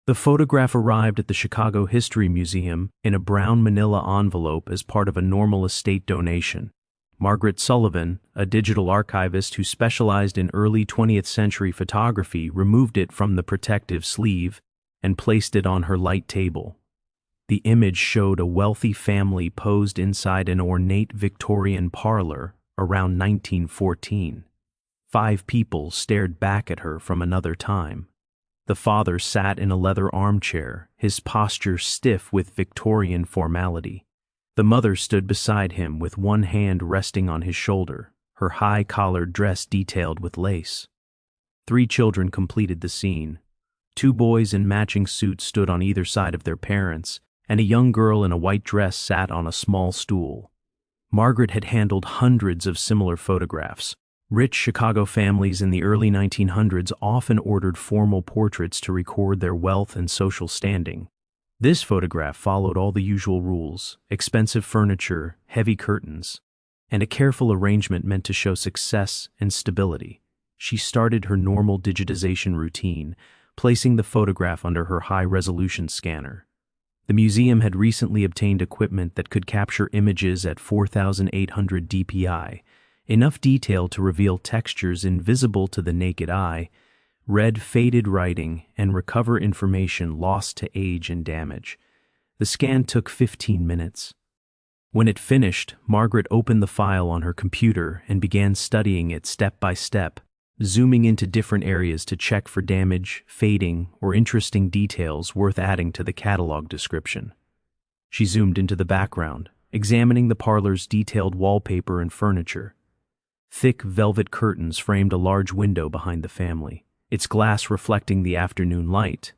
The photograph arrived at the Chicago History Museum in a brown manila envelope as part of a normal estate donation. Margaret Sullivan, a digital archivist who specialized in early 20th century photography, removed it from the protective sleeve and placed it on her light table. The image showed a wealthy family posed inside an ornate Victorian parlor around 1914. 5 people stared back at her from another time. The father sat in a leather armchair, his posture stiff with Victorian formality. The mother stood beside him with one hand resting on his shoulder, her high-collared dress detailed with lace. 3 children completed the scene. 2 boys in matching suits stood on either side of their parents, and a young girl in a white dress sat on a small stool. Margaret had handled hundreds of similar photographs. Rich Chicago families in the early 1900s often ordered formal portraits to record their wealth and social standing. This photograph followed all the usual rules: expensive furniture, heavy curtains, and a careful arrangement meant to show success and stability. She started her normal digitization routine, placing the photograph under her high-resolution scanner. The museum had recently obtained equipment that could capture images at 4,800 dpi, enough detail to reveal textures invisible to the naked eye, read faded writing, and recover information lost to age and damage. The scan took 15 minutes. When it finished, Margaret opened the file on her computer and began studying it step by step, zooming into different areas to check for damage, fading, or interesting details worth adding to the catalog description. She zoomed into the background, examining the parlor's detailed wallpaper and furniture. Thick velvet curtains framed a large window behind the family, its glass reflecting the afternoon light.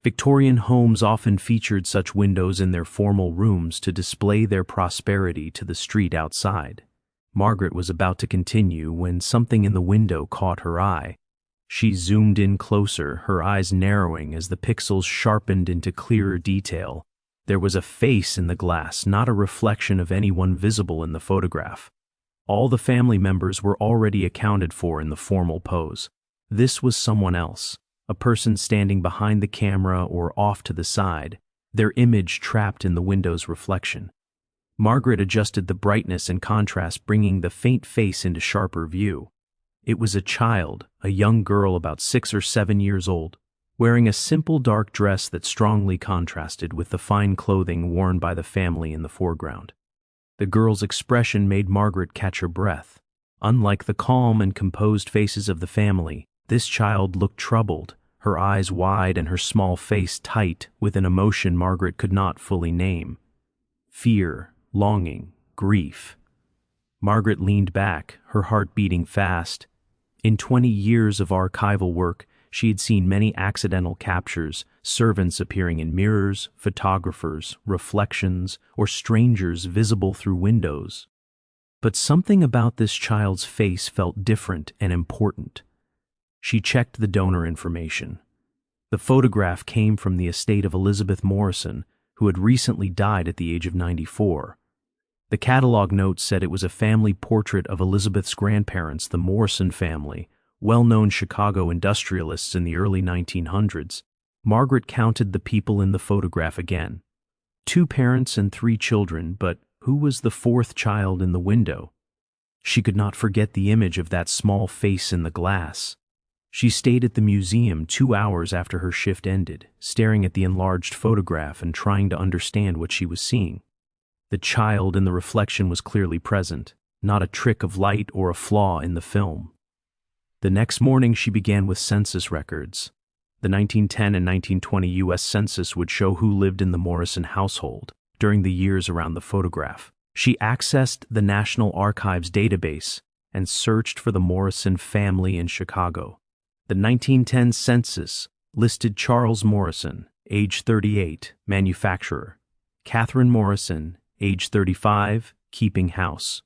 Victorian homes often featured such windows in their formal rooms to display their prosperity to the street outside. Margaret was about to continue when something in the window caught her eye. She zoomed in closer, her eyes narrowing as the pixels sharpened into clearer detail. There was a face in the glass, not a reflection of anyone visible in the photograph. All the family members were already accounted for in the formal pose. This was someone else, a person standing behind the camera or off to the side, their image trapped in the window's reflection. Margaret adjusted the brightness and contrast, bringing the faint face into sharper view. It was a child, a young girl about 6 or 7 years old, wearing a simple dark dress that strongly contrasted with the fine clothing worn by the family in the foreground. The girl's expression made Margaret catch her breath. Unlike the calm and composed faces of the family, this child looked troubled, her eyes wide and her small face tight with an emotion Margaret could not fully name. Fear, longing, grief. Margaret leaned back, her heart beating fast. In 20 years of archival work, she had seen many accidental captures, servants appearing in mirrors, photographers, reflections, or strangers visible through windows. But something about this child's face felt different and important. She checked the donor information. The photograph came from the estate of Elizabeth Morrison, who had recently died at the age of 94. The catalog notes said it was a family portrait of Elizabeth's grandparents, the Morrison family, well-known Chicago industrialists in the early 1900s. Margaret counted the people in the photograph again. 2 parents and 3 children, but who was the 4th child in the window? She could not forget the image of that small face in the glass. She stayed at the museum 2 hours after her shift ended, staring at the enlarged photograph and trying to understand what she was seeing. The child in the reflection was clearly present, not a trick of light or a flaw in the film. The next morning she began with census records. The 1910 and 1920 U.S. Census would show who lived in the Morrison household during the years around the photograph. She accessed the National Archives database and searched for the Morrison family in Chicago. The 1910 census listed Charles Morrison, age 38, manufacturer; Catherine Morrison, age 35, keeping house;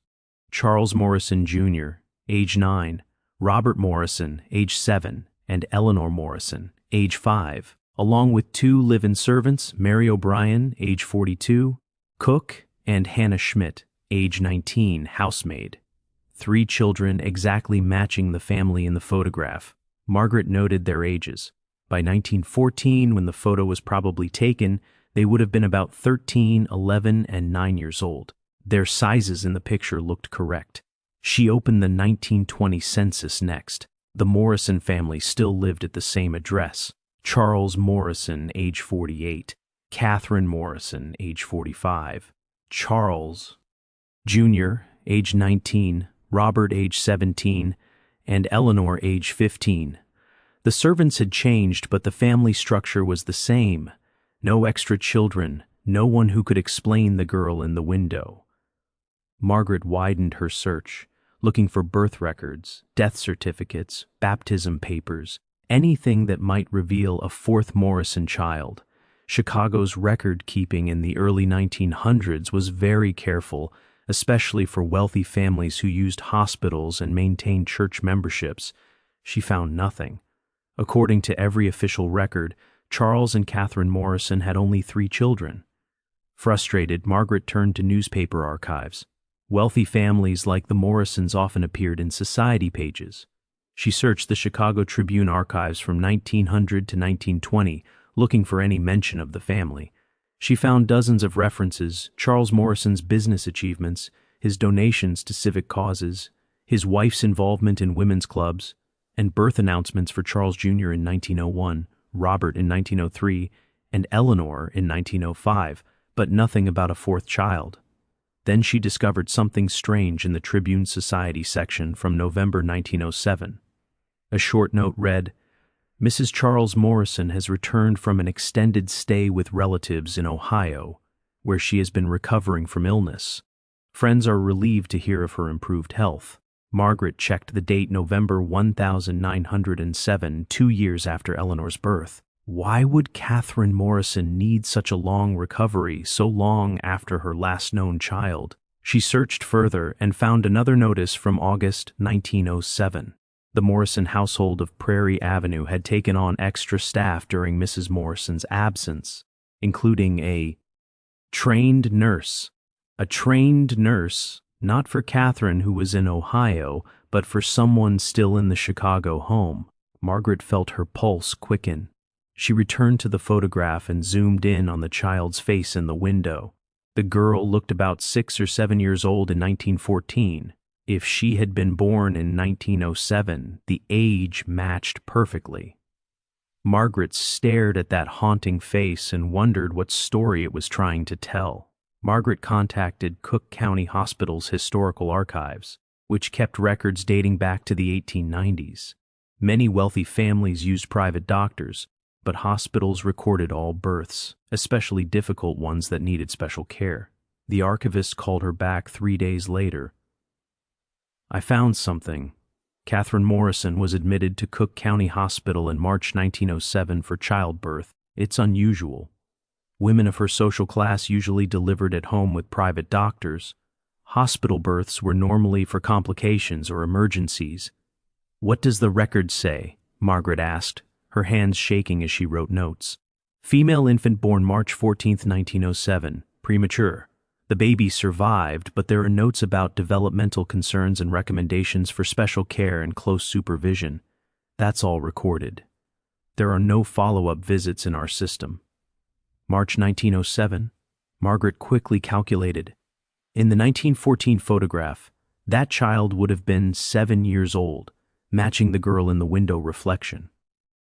Charles Morrison Jr., age 9, Robert Morrison, age 7, and Eleanor Morrison, age 5, along with 2 live-in servants, Mary O'Brien, age 42, cook, and Hannah Schmidt, age 19, housemaid. 3 children exactly matching the family in the photograph. Margaret noted their ages. By 1914, when the photo was probably taken, they would have been about 13, 11, and 9 years old. Their sizes in the picture looked correct. She opened the 1920 census next. The Morrison family still lived at the same address. Charles Morrison, age 48. Catherine Morrison, age 45. Charles Jr., age 19. Robert, age 17. And Eleanor, age 15. The servants had changed, but the family structure was the same. No extra children, no one who could explain the girl in the window. Margaret widened her search, looking for birth records, death certificates, baptism papers, anything that might reveal a fourth Morrison child. Chicago's record-keeping in the early 1900s was very careful, especially for wealthy families who used hospitals and maintained church memberships. She found nothing. According to every official record, Charles and Catherine Morrison had only 3 children. Frustrated, Margaret turned to newspaper archives. Wealthy families like the Morrisons often appeared in society pages. She searched the Chicago Tribune archives from 1900 to 1920, looking for any mention of the family. She found dozens of references: Charles Morrison's business achievements, his donations to civic causes, his wife's involvement in women's clubs, and birth announcements for Charles Jr. in 1901, Robert in 1903, and Eleanor in 1905, but nothing about a fourth child. Then she discovered something strange in the Tribune Society section from November 1907. A short note read, "Mrs. Charles Morrison has returned from an extended stay with relatives in Ohio, where she has been recovering from illness. Friends are relieved to hear of her improved health." Margaret checked the date November 1907, 2 years after Eleanor's birth. Why would Catherine Morrison need such a long recovery so long after her last known child? She searched further and found another notice from August 1907. The Morrison household of Prairie Avenue had taken on extra staff during Mrs. Morrison's absence, including a trained nurse. A trained nurse, not for Catherine, who was in Ohio, but for someone still in the Chicago home. Margaret felt her pulse quicken. She returned to the photograph and zoomed in on the child's face in the window. The girl looked about 6 or 7 years old in 1914. If she had been born in 1907, the age matched perfectly. Margaret stared at that haunting face and wondered what story it was trying to tell. Margaret contacted Cook County Hospital's historical archives, which kept records dating back to the 1890s. Many wealthy families used private doctors, but hospitals recorded all births, especially difficult ones that needed special care. The archivist called her back 3 days later. "I found something. Catherine Morrison was admitted to Cook County Hospital in March 1907 for childbirth. It's unusual. Women of her social class usually delivered at home with private doctors. Hospital births were normally for complications or emergencies." "What does the record say?" Margaret asked, her hands shaking as she wrote notes. "Female infant born March 14, 1907, premature. The baby survived, but there are notes about developmental concerns and recommendations for special care and close supervision. That's all recorded. There are no follow-up visits in our system." March 1907, Margaret quickly calculated. In the 1914 photograph, that child would have been 7 years old, matching the girl in the window reflection.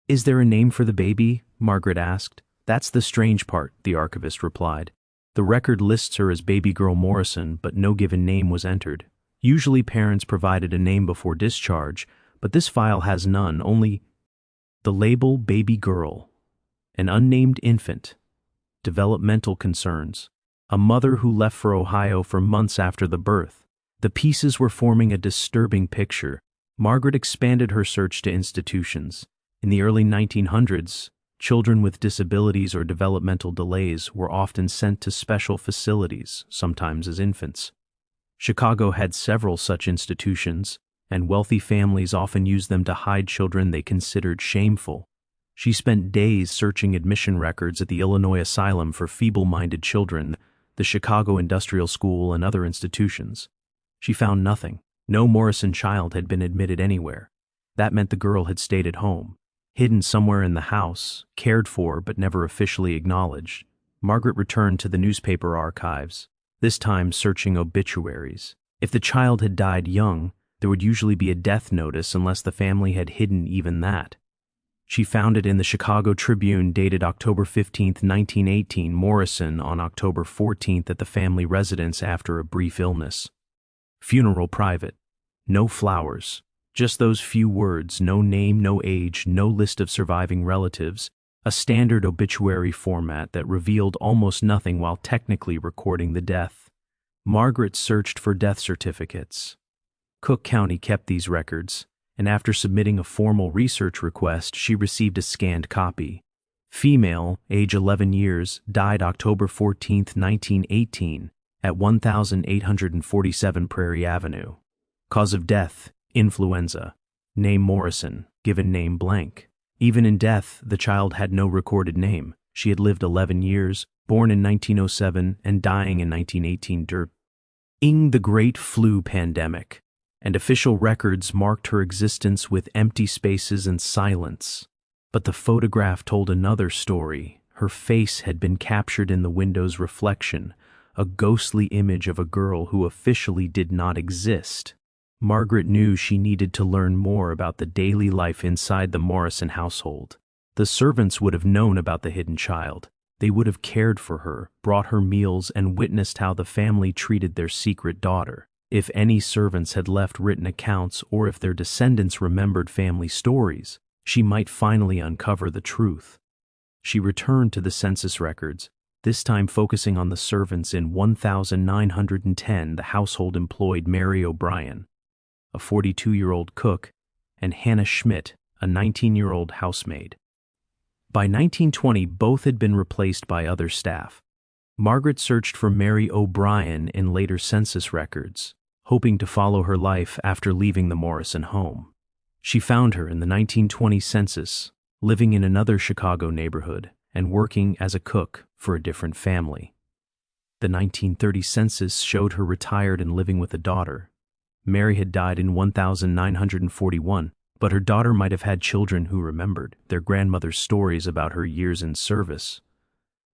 "Is there a name for the baby?" Margaret asked. "That's the strange part," the archivist replied. "The record lists her as baby girl Morrison, but no given name was entered. Usually parents provided a name before discharge, but this file has none, only the label baby girl, an unnamed infant, developmental concerns, a mother who left for Ohio for months after the birth." The pieces were forming a disturbing picture. Margaret expanded her search to institutions. In the early 1900s, children with disabilities or developmental delays were often sent to special facilities, sometimes as infants. Chicago had several such institutions, and wealthy families often used them to hide children they considered shameful. She spent days searching admission records at the Illinois Asylum for Feeble-Minded Children, the Chicago Industrial School, and other institutions. She found nothing. No Morrison child had been admitted anywhere. That meant the girl had stayed at home. Hidden somewhere in the house, cared for but never officially acknowledged, Margaret returned to the newspaper archives, this time searching obituaries. If the child had died young, there would usually be a death notice unless the family had hidden even that. She found it in the Chicago Tribune dated October 15, 1918, Morrison on October 14th at the family residence after a brief illness. Funeral private. No flowers. Just those few words, no name, no age, no list of surviving relatives, a standard obituary format that revealed almost nothing while technically recording the death. Margaret searched for death certificates. Cook County kept these records, and after submitting a formal research request, she received a scanned copy. Female, age 11 years, died October 14, 1918, at 1847 Prairie Avenue. Cause of death, influenza. Name Morrison, given name blank. Even in death, the child had no recorded name. She had lived 11 years, born in 1907 and dying in 1918 during the Great Flu Pandemic, and official records marked her existence with empty spaces and silence. But the photograph told another story. Her face had been captured in the window's reflection, a ghostly image of a girl who officially did not exist. Margaret knew she needed to learn more about the daily life inside the Morrison household. The servants would have known about the hidden child. They would have cared for her, brought her meals, and witnessed how the family treated their secret daughter. If any servants had left written accounts or if their descendants remembered family stories, she might finally uncover the truth. She returned to the census records, this time focusing on the servants in 1910. The household employed Mary O'Brien, a 42-year-old cook, and Hannah Schmidt, a 19-year-old housemaid. By 1920, both had been replaced by other staff. Margaret searched for Mary O'Brien in later census records, hoping to follow her life after leaving the Morrison home. She found her in the 1920 census, living in another Chicago neighborhood and working as a cook for a different family. The 1930 census showed her retired and living with a daughter. Mary had died in 1941, but her daughter might have had children who remembered their grandmother's stories about her years in service.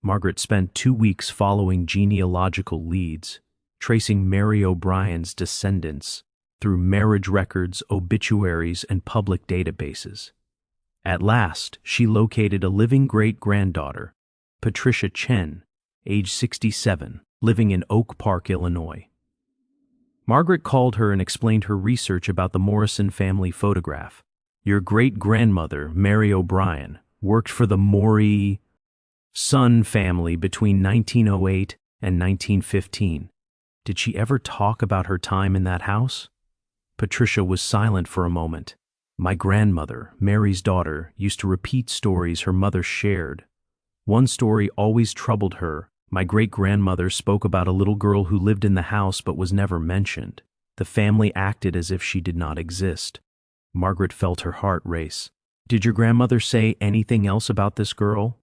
Margaret spent 2 weeks following genealogical leads, tracing Mary O'Brien's descendants through marriage records, obituaries, and public databases. At last, she located a living great-granddaughter, Patricia Chen, age 67, living in Oak Park, Illinois. Margaret called her and explained her research about the Morrison family photograph. Your great-grandmother, Mary O'Brien, worked for the Morrison family between 1908 and 1915. Did she ever talk about her time in that house? Patricia was silent for a moment. My grandmother, Mary's daughter, used to repeat stories her mother shared. One story always troubled her. My great-grandmother spoke about a little girl who lived in the house but was never mentioned. The family acted as if she did not exist. Margaret felt her heart race. Did your grandmother say anything else about this girl?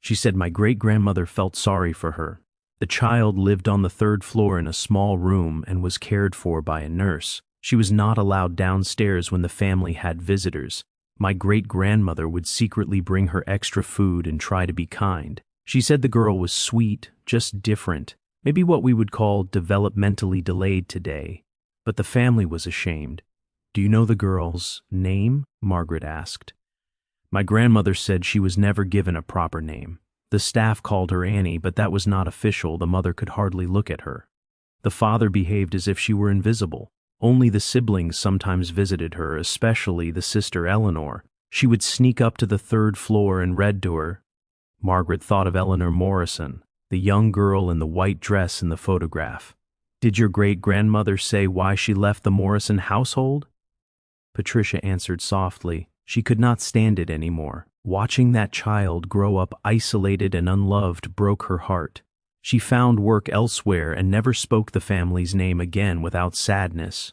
She said my great-grandmother felt sorry for her. The child lived on the 3rd floor in a small room and was cared for by a nurse. She was not allowed downstairs when the family had visitors. My great-grandmother would secretly bring her extra food and try to be kind. She said the girl was sweet, just different, maybe what we would call developmentally delayed today. But the family was ashamed. Do you know the girl's name? Margaret asked. My grandmother said she was never given a proper name. The staff called her Annie, but that was not official. The mother could hardly look at her. The father behaved as if she were invisible. Only the siblings sometimes visited her, especially the sister Eleanor. She would sneak up to the 3rd floor and read to her. Margaret thought of Eleanor Morrison, the young girl in the white dress in the photograph. Did your great-grandmother say why she left the Morrison household? Patricia answered softly. She could not stand it anymore. Watching that child grow up isolated and unloved broke her heart. She found work elsewhere and never spoke the family's name again without sadness.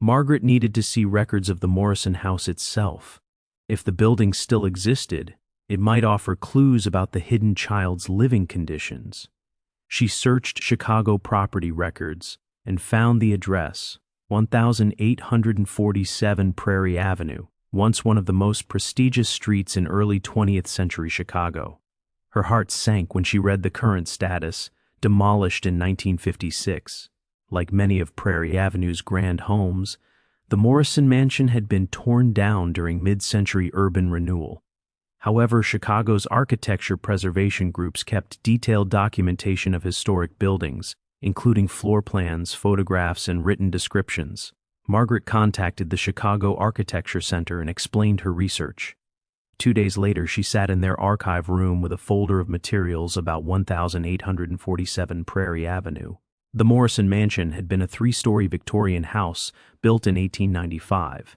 Margaret needed to see records of the Morrison house itself. If the building still existed, it might offer clues about the hidden child's living conditions. She searched Chicago property records and found the address, 1847 Prairie Avenue, once one of the most prestigious streets in early 20th century Chicago. Her heart sank when she read the current status, demolished in 1956. Like many of Prairie Avenue's grand homes, the Morrison Mansion had been torn down during mid-century urban renewal. However, Chicago's architecture preservation groups kept detailed documentation of historic buildings, including floor plans, photographs, and written descriptions. Margaret contacted the Chicago Architecture Center and explained her research. 2 days later, she sat in their archive room with a folder of materials about 1847 Prairie Avenue. The Morrison Mansion had been a 3-story Victorian house built in 1895.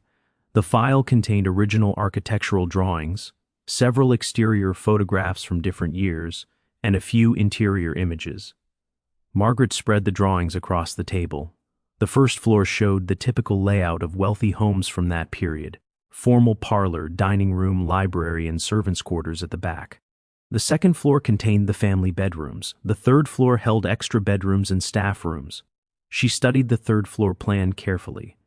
The file contained original architectural drawings, several exterior photographs from different years, and a few interior images. Margaret spread the drawings across the table. The first floor showed the typical layout of wealthy homes from that period: formal parlor, dining room, library, and servants' quarters at the back. The second floor contained the family bedrooms. The third floor held extra bedrooms and staff rooms. She studied the third floor plan carefully.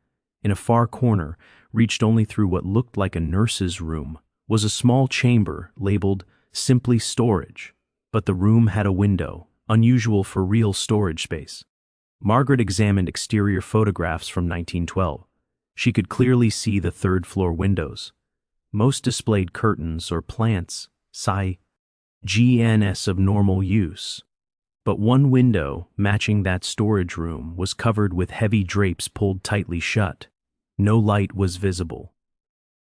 In a far corner, reached only through what looked like a nurse's room, was a small chamber labeled simply storage, but the room had a window, unusual for real storage space. Margaret examined exterior photographs from 1912. She could clearly see the third floor windows. Most displayed curtains or plants, GNS of normal use. But one window, matching that storage room, was covered with heavy drapes pulled tightly shut. No light was visible.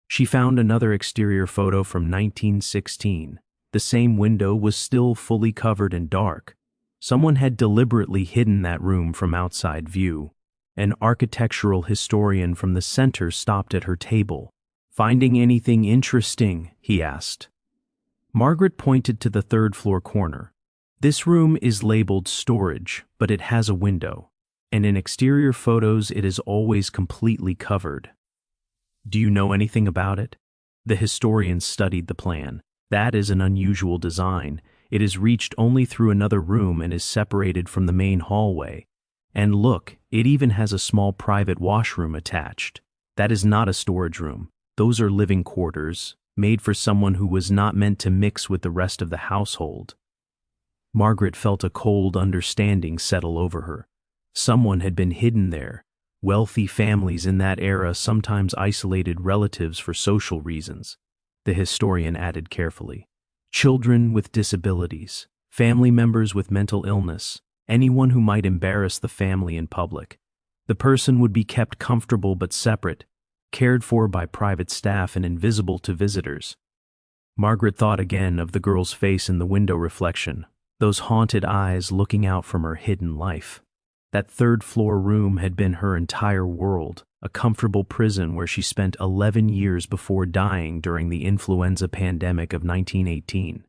She found another exterior photo from 1916. The same window was still fully covered and dark. Someone had deliberately hidden that room from outside view. An architectural historian from the center stopped at her table. "Finding anything interesting?" he asked. Margaret pointed to the third floor corner. "This room is labeled storage, but it has a window, and in exterior photos it is always completely covered. Do you know anything about it?" The historian studied the plan. "That is an unusual design. It is reached only through another room and is separated from the main hallway. And look, it even has a small private washroom attached. That is not a storage room. Those are living quarters, made for someone who was not meant to mix with the rest of the household." Margaret felt a cold understanding settle over her. Someone had been hidden there. Wealthy families in that era sometimes isolated relatives for social reasons. The historian added carefully. Children with disabilities, family members with mental illness, anyone who might embarrass the family in public. The person would be kept comfortable but separate, cared for by private staff and invisible to visitors. Margaret thought again of the girl's face in the window reflection, those haunted eyes looking out from her hidden life. That third floor room had been her entire world, a comfortable prison where she spent 11 years before dying during the influenza pandemic of 1918.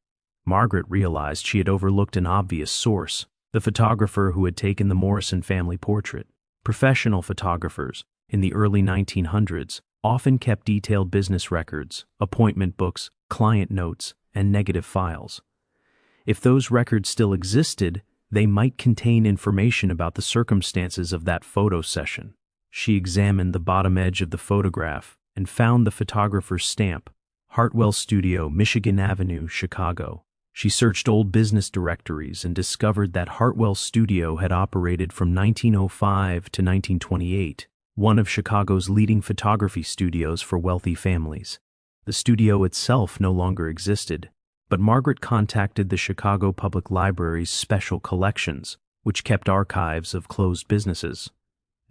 Margaret realized she had overlooked an obvious source: the photographer who had taken the Morrison family portrait. Professional photographers, in the early 1900s, often kept detailed business records, appointment books, client notes, and negative files. If those records still existed, they might contain information about the circumstances of that photo session. She examined the bottom edge of the photograph and found the photographer's stamp: Hartwell Studio, Michigan Avenue, Chicago. She searched old business directories and discovered that Hartwell Studio had operated from 1905 to 1928, one of Chicago's leading photography studios for wealthy families. The studio itself no longer existed, but Margaret contacted the Chicago Public Library's Special Collections, which kept archives of closed businesses.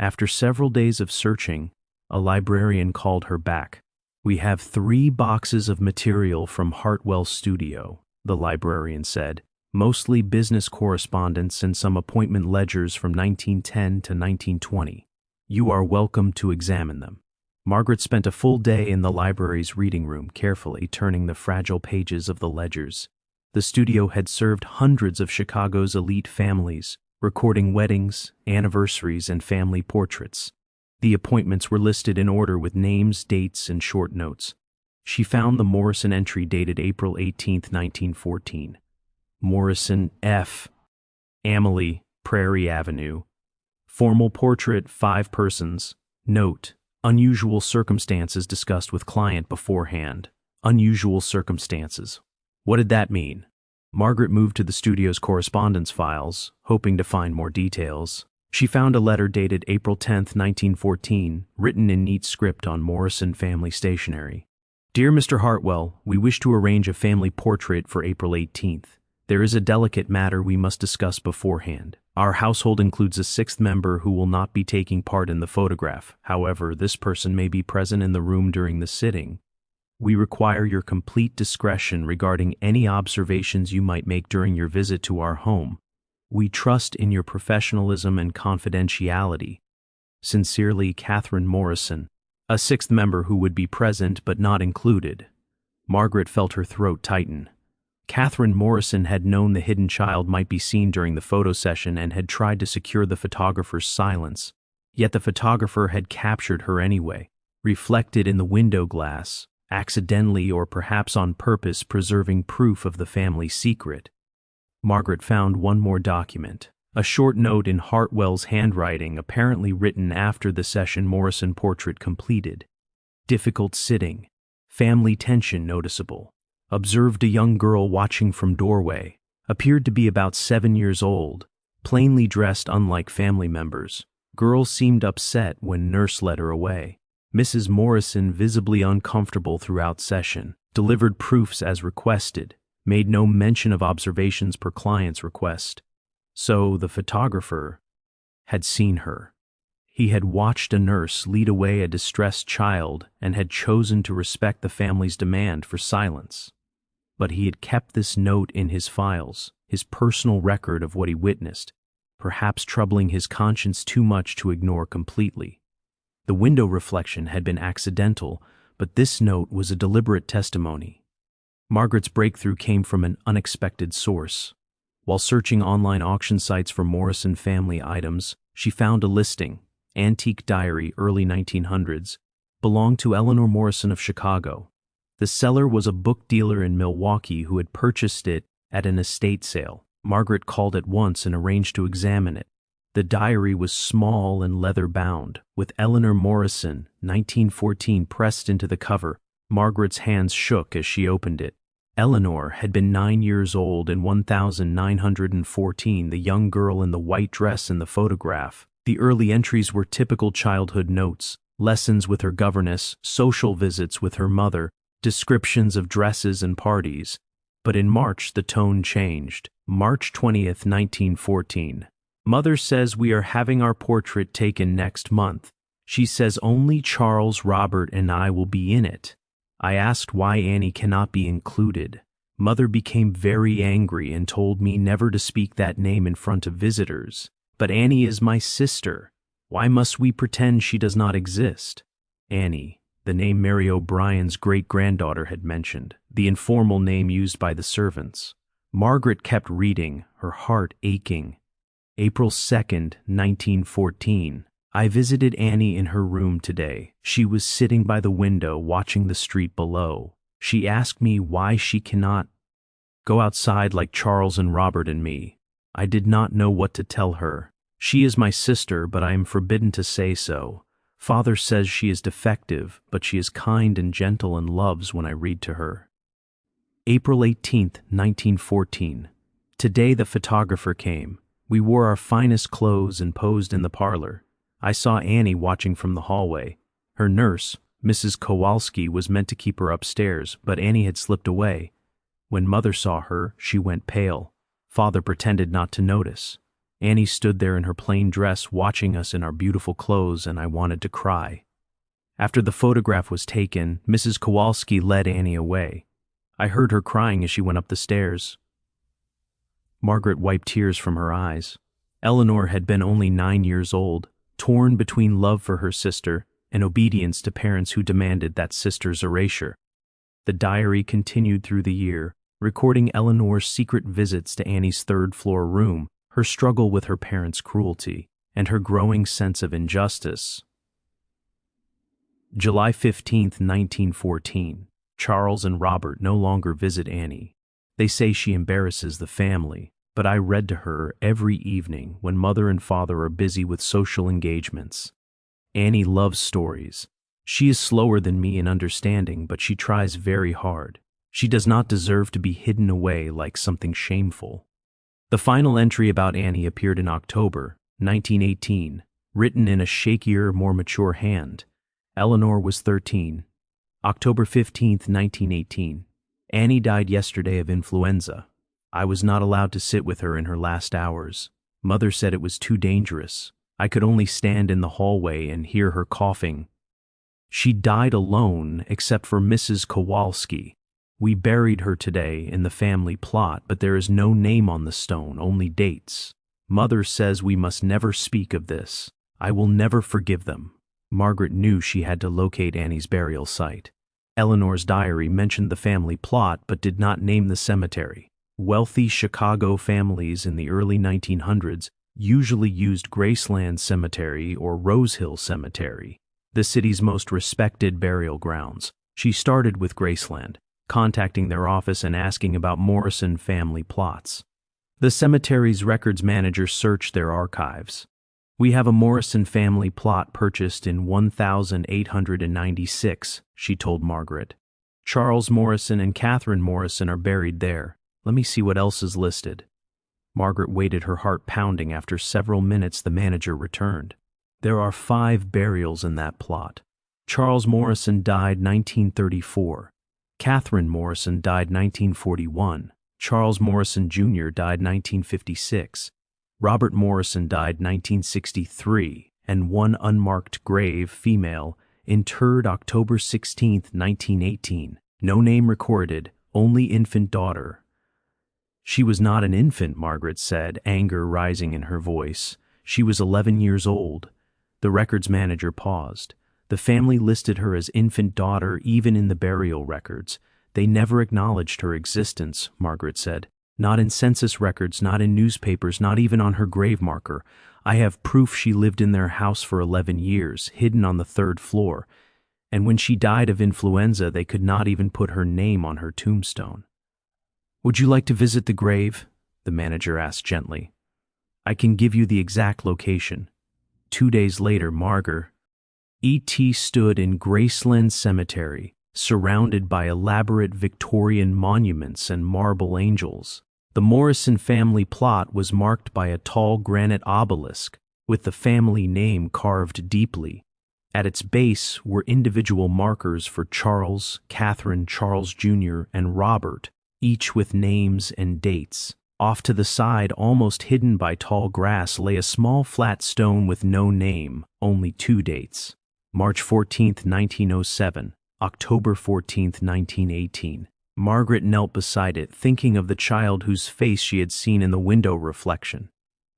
After several days of searching, a librarian called her back. "We have 3 boxes of material from Hartwell Studio," the librarian said, "mostly business correspondence and some appointment ledgers from 1910 to 1920. You are welcome to examine them." Margaret spent a full day in the library's reading room, carefully turning the fragile pages of the ledgers. The studio had served hundreds of Chicago's elite families, recording weddings, anniversaries, and family portraits. The appointments were listed in order with names, dates, and short notes. She found the Morrison entry dated April 18, 1914. Morrison F. Amelie, Prairie Avenue. Formal portrait, 5 persons. Note: Unusual circumstances discussed with client beforehand. Unusual circumstances. What did that mean? Margaret moved to the studio's correspondence files, hoping to find more details. She found a letter dated April 10, 1914, written in neat script on Morrison family stationery. Dear Mr. Hartwell, we wish to arrange a family portrait for April 18th. There is a delicate matter we must discuss beforehand. Our household includes a sixth member who will not be taking part in the photograph. However, this person may be present in the room during the sitting. We require your complete discretion regarding any observations you might make during your visit to our home. We trust in your professionalism and confidentiality. Sincerely, Catherine Morrison. A sixth member who would be present but not included. Margaret felt her throat tighten. Catherine Morrison had known the hidden child might be seen during the photo session and had tried to secure the photographer's silence. Yet the photographer had captured her anyway, reflected in the window glass, accidentally or perhaps on purpose preserving proof of the family secret. Margaret found one more document, a short note in Hartwell's handwriting apparently written after the session Morrison portrait completed. Difficult sitting. Family tension noticeable. Observed a young girl watching from doorway. Appeared to be about 7 years old. Plainly dressed unlike family members. Girl seemed upset when nurse led her away. Mrs. Morrison visibly uncomfortable throughout session. Delivered proofs as requested. Made no mention of observations per client's request. So the photographer had seen her. He had watched a nurse lead away a distressed child and had chosen to respect the family's demand for silence. But he had kept this note in his files, his personal record of what he witnessed, perhaps troubling his conscience too much to ignore completely. The window reflection had been accidental, but this note was a deliberate testimony. Margaret's breakthrough came from an unexpected source. While searching online auction sites for Morrison family items, she found a listing, Antique Diary, early 1900s, belonged to Eleanor Morrison of Chicago. The seller was a book dealer in Milwaukee who had purchased it at an estate sale. Margaret called at once and arranged to examine it. The diary was small and leather-bound, with Eleanor Morrison, 1914, pressed into the cover. Margaret's hands shook as she opened it. Eleanor had been 9 years old in 1914, the young girl in the white dress in the photograph. The early entries were typical childhood notes, lessons with her governess, social visits with her mother, descriptions of dresses and parties. But in March the tone changed. March 20th, 1914. Mother says we are having our portrait taken next month. She says only Charles, Robert, and I will be in it. I asked why Annie cannot be included. Mother became very angry and told me never to speak that name in front of visitors. But Annie is my sister. Why must we pretend she does not exist? Annie, the name Mary O'Brien's great-granddaughter had mentioned, the informal name used by the servants. Margaret kept reading, her heart aching. April 2nd, 1914. I visited Annie in her room today. She was sitting by the window watching the street below. She asked me why she cannot go outside like Charles and Robert and me. I did not know what to tell her. She is my sister, but I am forbidden to say so. Father says she is defective, but she is kind and gentle and loves when I read to her. April 18th, 1914. Today the photographer came. We wore our finest clothes and posed in the parlor. I saw Annie watching from the hallway. Her nurse, Mrs. Kowalski, was meant to keep her upstairs, but Annie had slipped away. When Mother saw her, she went pale. Father pretended not to notice. Annie stood there in her plain dress watching us in our beautiful clothes, and I wanted to cry. After the photograph was taken, Mrs. Kowalski led Annie away. I heard her crying as she went up the stairs. Margaret wiped tears from her eyes. Eleanor had been only 9 years old, torn between love for her sister and obedience to parents who demanded that sister's erasure. The diary continued through the year, recording Eleanor's secret visits to Annie's third-floor room, her struggle with her parents' cruelty, and her growing sense of injustice. July 15th, 1914. Charles and Robert no longer visit Annie. They say she embarrasses the family, but I read to her every evening when Mother and Father are busy with social engagements. Annie loves stories, She is slower than me in understanding, but she tries very hard. She does not deserve to be hidden away like something shameful. The final entry about Annie appeared in October 1918, written in a shakier, more mature hand. Eleanor was 13. October 15, 1918. Annie died yesterday of influenza. I was not allowed to sit with her in her last hours. Mother said it was too dangerous. I could only stand in the hallway and hear her coughing. She died alone, except for Mrs. Kowalski. We buried her today in the family plot, but there is no name on the stone, only dates. Mother says we must never speak of this. I will never forgive them. Margaret knew she had to locate Annie's burial site. Eleanor's diary mentioned the family plot but did not name the cemetery. Wealthy Chicago families in the early 1900s usually used Graceland Cemetery or Rose Hill Cemetery, the city's most respected burial grounds. She started with Graceland, contacting their office and asking about Morrison family plots. The cemetery's records manager searched their archives. We have a Morrison family plot purchased in 1896, she told Margaret. Charles Morrison and Catherine Morrison are buried there. Let me see what else is listed. Margaret waited, her heart pounding. After several minutes, the manager returned. There are 5 burials in that plot. Charles Morrison died 1934. Catherine Morrison died 1941. Charles Morrison Jr. died 1956. Robert Morrison died 1963, and one unmarked grave, female, interred October 16, 1918. No name recorded, only infant daughter. She was not an infant, Margaret said, anger rising in her voice. She was 11 years old. The records manager paused. The family listed her as infant daughter even in the burial records. They never acknowledged her existence, Margaret said. Not in census records, not in newspapers, not even on her grave marker. I have proof she lived in their house for 11 years, hidden on the 3rd floor. And when she died of influenza, they could not even put her name on her tombstone. Would you like to visit the grave? The manager asked gently. I can give you the exact location. 2 days later, Margaret E.T. stood in Graceland Cemetery, surrounded by elaborate Victorian monuments and marble angels. The Morrison family plot was marked by a tall granite obelisk with the family name carved deeply. At its base were individual markers for Charles, Catherine, Charles Jr., and Robert, each with names and dates. Off to the side, almost hidden by tall grass, lay a small flat stone with no name, only 2 dates. March 14, 1907, October 14, 1918. Margaret knelt beside it, thinking of the child whose face she had seen in the window reflection.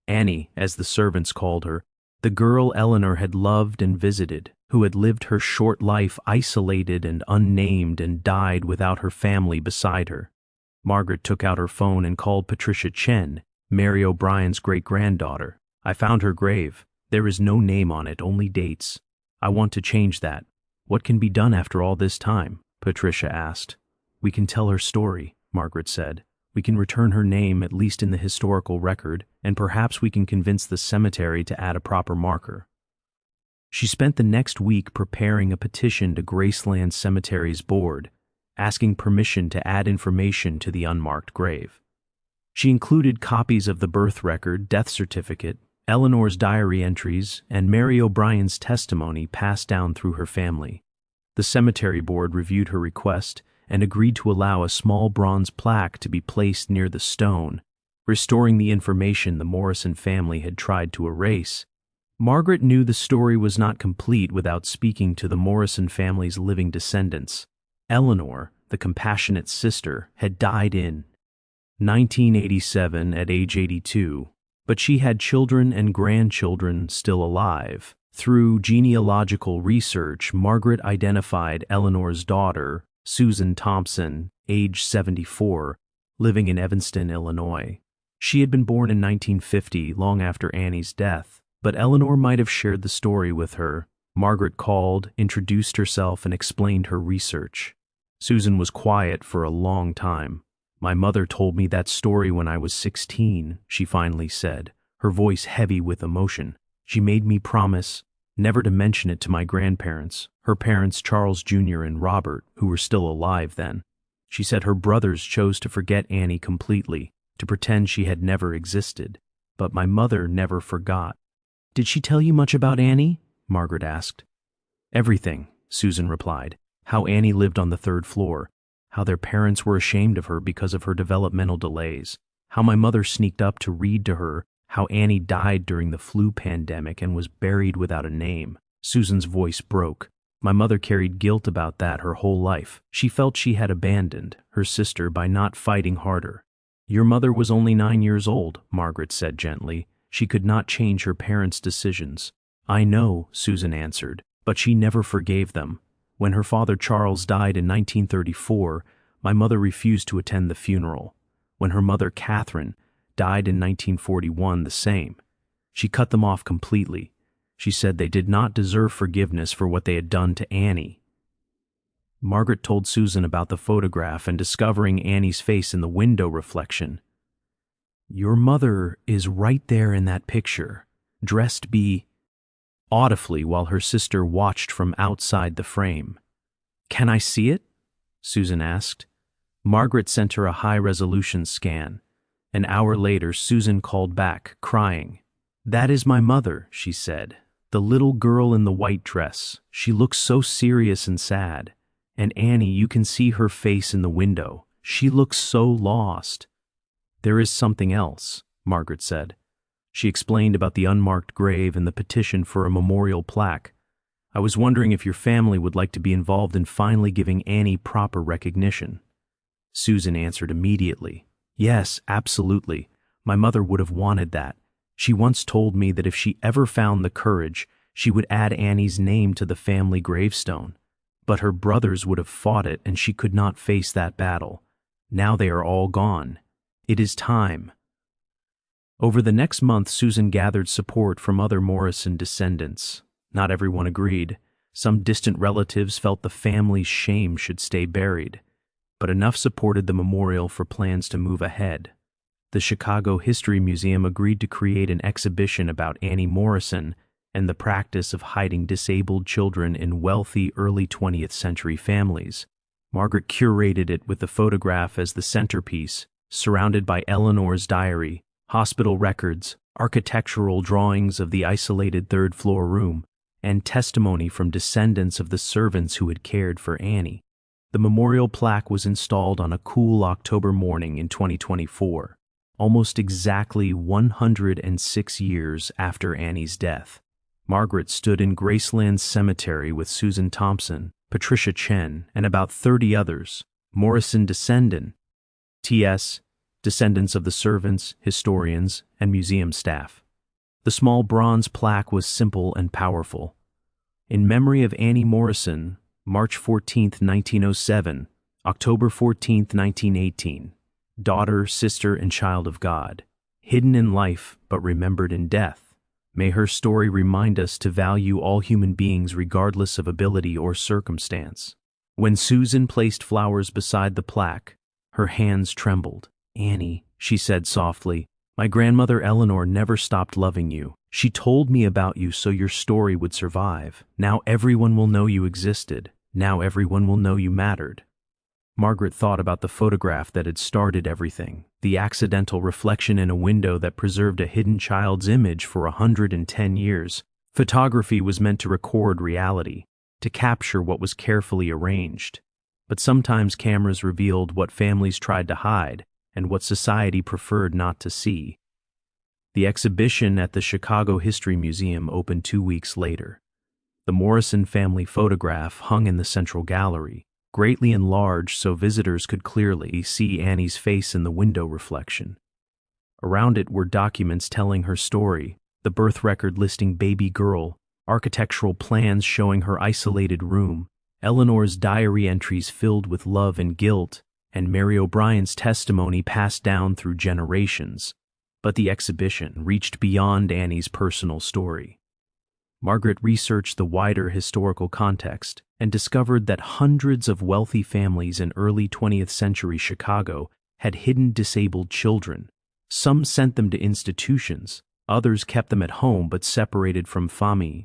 Annie, as the servants called her, the girl Eleanor had loved and visited, who had lived her short life isolated and unnamed and died without her family beside her. Margaret took out her phone and called Patricia Chen, Mary O'Brien's great-granddaughter. I found her grave. There is no name on it, only dates. I want to change that. What can be done after all this time? Patricia asked. We can tell her story, Margaret said. We can return her name, at least in the historical record, and perhaps we can convince the cemetery to add a proper marker. She spent the next week preparing a petition to Graceland Cemetery's board, asking permission to add information to the unmarked grave. She included copies of the birth record, death certificate, Eleanor's diary entries, and Mary O'Brien's testimony passed down through her family. The cemetery board reviewed her request and agreed to allow a small bronze plaque to be placed near the stone, restoring the information the Morrison family had tried to erase. Margaret knew the story was not complete without speaking to the Morrison family's living descendants. Eleanor, the compassionate sister, had died in 1987 at age 82, but she had children and grandchildren still alive. Through genealogical research, Margaret identified Eleanor's daughter, Susan Thompson, age 74, living in Evanston, Illinois. She had been born in 1950, long after Annie's death, but Eleanor might have shared the story with her. Margaret called, introduced herself, and explained her research. Susan was quiet for a long time. My mother told me that story when I was 16, she finally said, her voice heavy with emotion. She made me promise. never to mention it to my grandparents, her parents Charles Jr. and Robert, who were still alive then. She said her brothers chose to forget Annie completely, to pretend she had never existed, but my mother never forgot. "Did she tell you much about Annie?" Margaret asked. "Everything," Susan replied. "How Annie lived on the third floor, how their parents were ashamed of her because of her developmental delays, how my mother sneaked up to read to her how Annie died during the flu pandemic and was buried without a name." Susan's voice broke. "My mother carried guilt about that her whole life. She felt she had abandoned her sister by not fighting harder." "Your mother was only 9 years old," Margaret said gently. "She could not change her parents' decisions." "I know," Susan answered, "but she never forgave them. When her father Charles died in 1934, my mother refused to attend the funeral. When her mother Catherine died in 1941, the same. She cut them off completely. She said they did not deserve forgiveness for what they had done to Annie." Margaret told Susan about the photograph and discovering Annie's face in the window reflection. "Your mother is right there in that picture, dressed audibly while her sister watched from outside the frame. "Can I see it?" Susan asked. Margaret sent her a high-resolution scan. An hour later, Susan called back, crying. "That is my mother," she said. "The little girl in the white dress. She looks so serious and sad. And Annie, you can see her face in the window. She looks so lost." "There is something else," Margaret said. She explained about the unmarked grave and the petition for a memorial plaque. "I was wondering if your family would like to be involved in finally giving Annie proper recognition." Susan answered immediately. "Yes, absolutely. My mother would have wanted that. She once told me that if she ever found the courage, she would add Annie's name to the family gravestone. But her brothers would have fought it, and she could not face that battle. Now they are all gone. It is time." Over the next month, Susan gathered support from other Morrison descendants. Not everyone agreed. Some distant relatives felt the family's shame should stay buried, but enough supported the memorial for plans to move ahead. The Chicago History Museum agreed to create an exhibition about Annie Morrison and the practice of hiding disabled children in wealthy early 20th century families. Margaret curated it with the photograph as the centerpiece, surrounded by Eleanor's diary, hospital records, architectural drawings of the isolated third-floor room, and testimony from descendants of the servants who had cared for Annie. The memorial plaque was installed on a cool October morning in 2024, almost exactly 106 years after Annie's death. Margaret stood in Graceland Cemetery with Susan Thompson, Patricia Chen, and about 30 others, Morrison descendant, T.S., descendants of the servants, historians, and museum staff. The small bronze plaque was simple and powerful. "In memory of Annie Morrison, March 14, 1907, October 14, 1918, daughter, sister, and child of God, hidden in life but remembered in death. May her story remind us to value all human beings regardless of ability or circumstance." When Susan placed flowers beside the plaque, her hands trembled. "Annie," she said softly, "my grandmother Eleanor never stopped loving you. She told me about you so your story would survive. Now everyone will know you existed. Now everyone will know you mattered." Margaret thought about the photograph that had started everything, the accidental reflection in a window that preserved a hidden child's image for 110 years. Photography was meant to record reality, to capture what was carefully arranged. But sometimes cameras revealed what families tried to hide and what society preferred not to see. The exhibition at the Chicago History Museum opened 2 weeks later. The Morrison family photograph hung in the central gallery, greatly enlarged so visitors could clearly see Annie's face in the window reflection. Around it were documents telling her story, the birth record listing baby girl, architectural plans showing her isolated room, Eleanor's diary entries filled with love and guilt, and Mary O'Brien's testimony passed down through generations. But the exhibition reached beyond Annie's personal story. Margaret researched the wider historical context and discovered that hundreds of wealthy families in early 20th century Chicago had hidden disabled children. Some sent them to institutions, others kept them at home but separated from famille.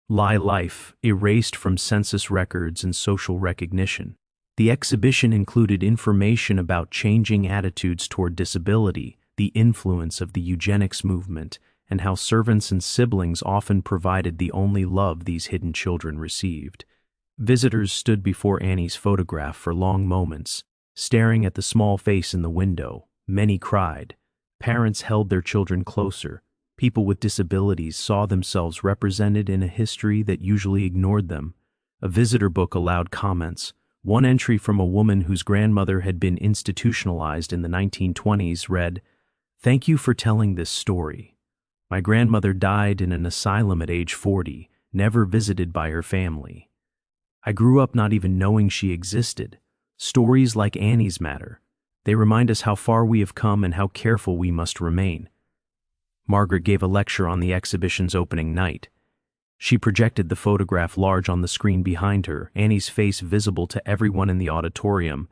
lie life, erased from census records and social recognition. The exhibition included information about changing attitudes toward disability, the influence of the eugenics movement, and how servants and siblings often provided the only love these hidden children received. Visitors stood before Annie's photograph for long moments, staring at the small face in the window. Many cried. Parents held their children closer. People with disabilities saw themselves represented in a history that usually ignored them. A visitor book allowed comments. One entry from a woman whose grandmother had been institutionalized in the 1920s read, "Thank you for telling this story. My grandmother died in an asylum at age 40, never visited by her family. I grew up not even knowing she existed. Stories like Annie's matter. They remind us how far we have come and how careful we must remain." Margaret gave a lecture on the exhibition's opening night. She projected the photograph large on the screen behind her, Annie's face visible to everyone in the auditorium.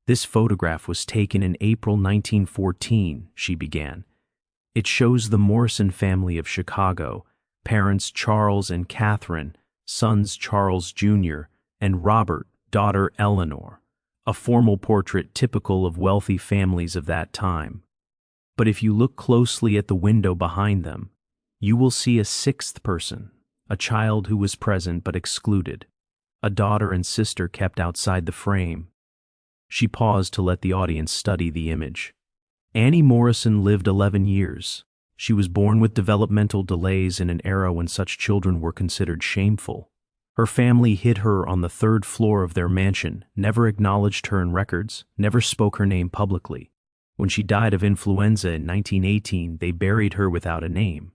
"This photograph was taken in April 1914, she began. "It shows the Morrison family of Chicago, parents Charles and Catherine, sons Charles Jr., and Robert, daughter Eleanor. A formal portrait typical of wealthy families of that time. But if you look closely at the window behind them, you will see a sixth person, a child who was present but excluded, a daughter and sister kept outside the frame." She paused to let the audience study the image. Annie Morrison lived 11 years. She was born with developmental delays in an era when such children were considered shameful. Her family hid her on the third floor of their mansion, never acknowledged her in records, never spoke her name publicly. When she died of influenza in 1918, they buried her without a name.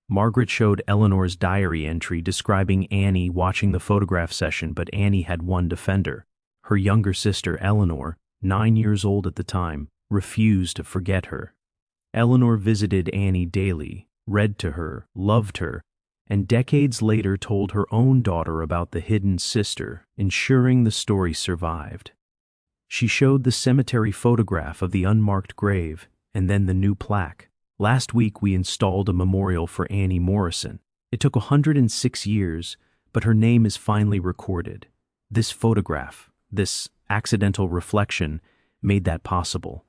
Margaret showed Eleanor's diary entry describing Annie watching the photograph session, but Annie had one defender. Her younger sister, Eleanor, 9 years old at the time, refused to forget her. Eleanor visited Annie daily, read to her, loved her, and decades later told her own daughter about the hidden sister, ensuring the story survived. She showed the cemetery photograph of the unmarked grave and then the new plaque. "Last week we installed a memorial for Annie Morrison. It took 106 years, but her name is finally recorded. This photograph, this accidental reflection, made that possible.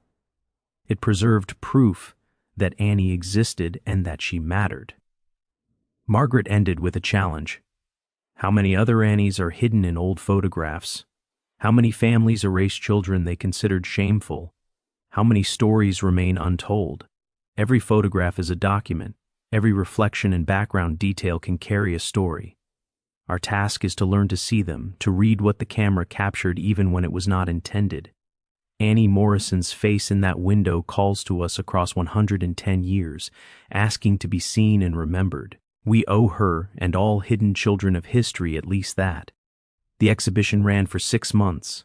It preserved proof that Annie existed and that she mattered." Margaret ended with a challenge. How many other Annies are hidden in old photographs? How many families erase children they considered shameful? How many stories remain untold? Every photograph is a document. Every reflection and background detail can carry a story. Our task is to learn to see them, to read what the camera captured even when it was not intended. Annie Morrison's face in that window calls to us across 110 years, asking to be seen and remembered. We owe her and all hidden children of history at least that. The exhibition ran for 6 months.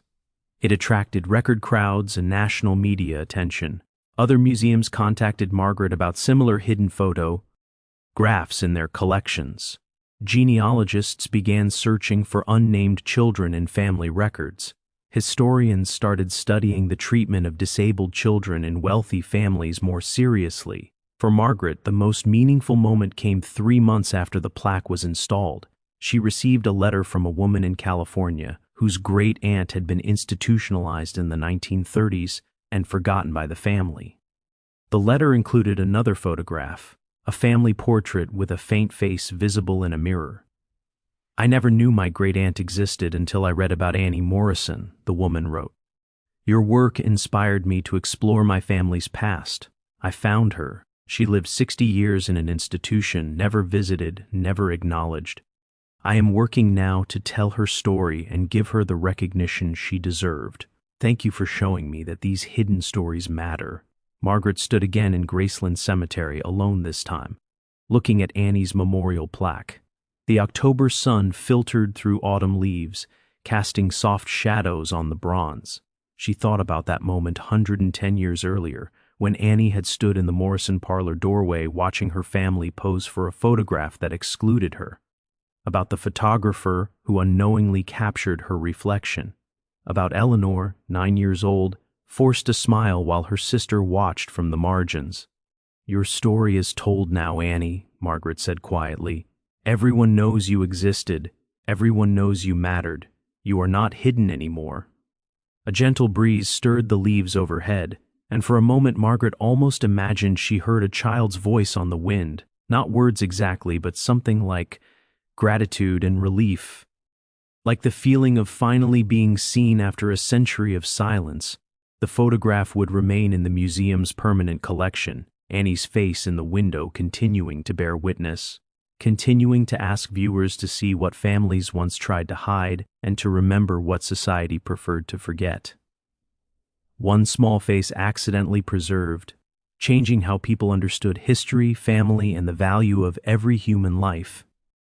It attracted record crowds and national media attention. Other museums contacted Margaret about similar hidden photographs in their collections. Genealogists began searching for unnamed children in family records. Historians started studying the treatment of disabled children in wealthy families more seriously. For Margaret, the most meaningful moment came 3 months after the plaque was installed. She received a letter from a woman in California whose great-aunt had been institutionalized in the 1930s and forgotten by the family. The letter included another photograph, a family portrait with a faint face visible in a mirror. "I never knew my great-aunt existed until I read about Annie Morrison," the woman wrote. "Your work inspired me to explore my family's past. I found her. She lived 60 years in an institution, never visited, never acknowledged. I am working now to tell her story and give her the recognition she deserved. Thank you for showing me that these hidden stories matter." Margaret stood again in Graceland Cemetery, alone this time, looking at Annie's memorial plaque. The October sun filtered through autumn leaves, casting soft shadows on the bronze. She thought about that moment 110 years earlier, when Annie had stood in the Morrison parlor doorway watching her family pose for a photograph that excluded her. About the photographer who unknowingly captured her reflection. About Eleanor, 9 years old, forced to smile while her sister watched from the margins. "Your story is told now, Annie," Margaret said quietly. Everyone knows you existed. Everyone knows you mattered. You are not hidden anymore. A gentle breeze stirred the leaves overhead, and for a moment Margaret almost imagined she heard a child's voice on the wind, not words exactly, but something like gratitude and relief. Like the feeling of finally being seen after a century of silence. The photograph would remain in the museum's permanent collection, Annie's face in the window continuing to bear witness, continuing to ask viewers to see what families once tried to hide and to remember what society preferred to forget. One small face accidentally preserved, changing how people understood history, family, and the value of every human life.